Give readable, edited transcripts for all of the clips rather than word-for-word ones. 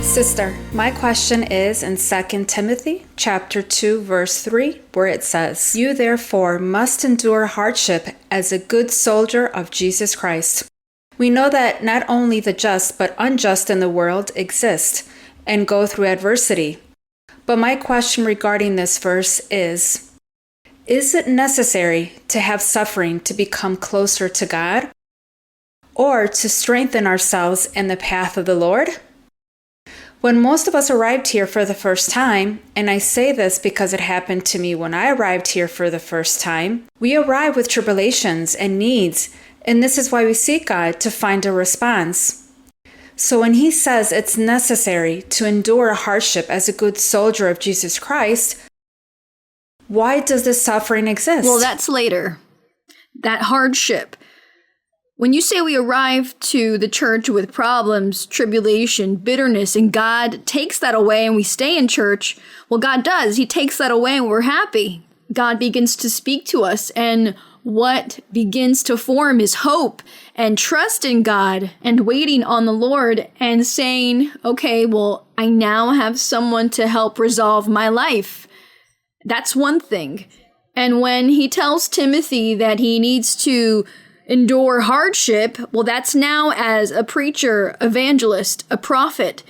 Sister, my question is in 2 Timothy chapter 2, verse 3, where it says, "You therefore must endure hardship as a good soldier of Jesus Christ." We know that not only the just but unjust in the world exist and go through adversity. But my question regarding this verse is it necessary to have suffering to become closer to God or to strengthen ourselves in the path of the Lord? When most of us arrived here for the first time, and I say this because it happened to me when I arrived here for the first time, we arrive with tribulations and needs, and this is why we seek God to find a response. So when he says it's necessary to endure hardship as a good soldier of Jesus Christ, why does this suffering exist? Well, that's later. That hardship. When you say we arrive to the church with problems, tribulation, bitterness, and God takes that away and we stay in church, well, God does. He takes that away and we're happy. God begins to speak to us, and what begins to form is hope and trust in God and waiting on the Lord and saying, okay, well, I now have someone to help resolve my life. That's one thing. And when he tells Timothy that he needs to endure hardship, well, that's now as a preacher, evangelist, a prophet,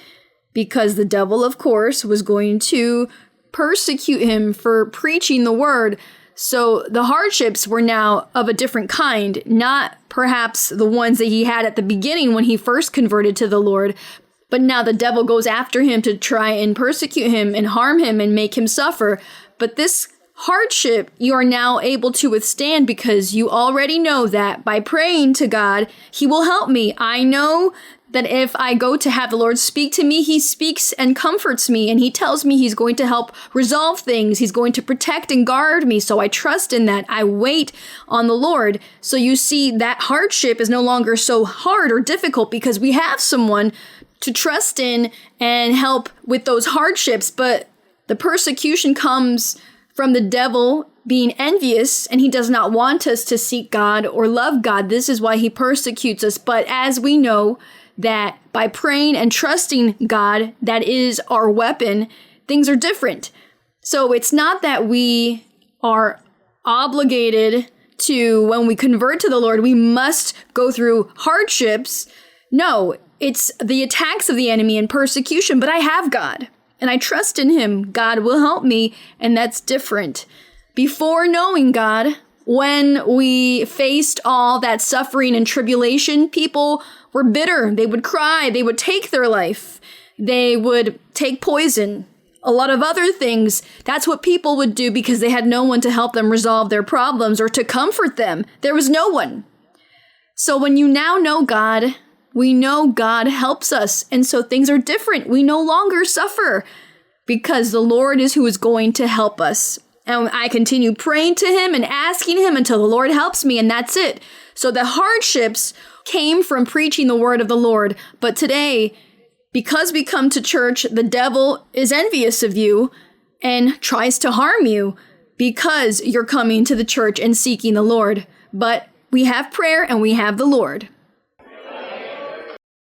because the devil, of course, was going to persecute him for preaching the word. So the hardships were now of a different kind, not perhaps the ones that he had at the beginning when he first converted to the Lord, but now the devil goes after him to try and persecute him and harm him and make him suffer. But this hardship you are now able to withstand because you already know that by praying to God, he will help me. I know that if I go to have the Lord speak to me, he speaks and comforts me, and he tells me he's going to help resolve things. He's going to protect and guard me. So I trust in that. I wait on the Lord. So you see, that hardship is no longer so hard or difficult because we have someone to trust in and help with those hardships. But the persecution comes from the devil being envious, and he does not want us to seek God or love God. This is why he persecutes us. But as we know that by praying and trusting God, that is our weapon, things are different. So it's not that we are obligated to, when we convert to the Lord, we must go through hardships. No, it's the attacks of the enemy and persecution, but I have God. And I trust in him. God will help me, and that's different. Before knowing God, when we faced all that suffering and tribulation, people were bitter. They would cry. They would take their life. They would take poison. A lot of other things. That's what people would do because they had no one to help them resolve their problems or to comfort them. There was no one. So when you now know God, we know God helps us, and so things are different. We no longer suffer because the Lord is who is going to help us. And I continue praying to him and asking him until the Lord helps me, and that's it. So the hardships came from preaching the word of the Lord. But today, because we come to church, the devil is envious of you and tries to harm you because you're coming to the church and seeking the Lord. But we have prayer and we have the Lord.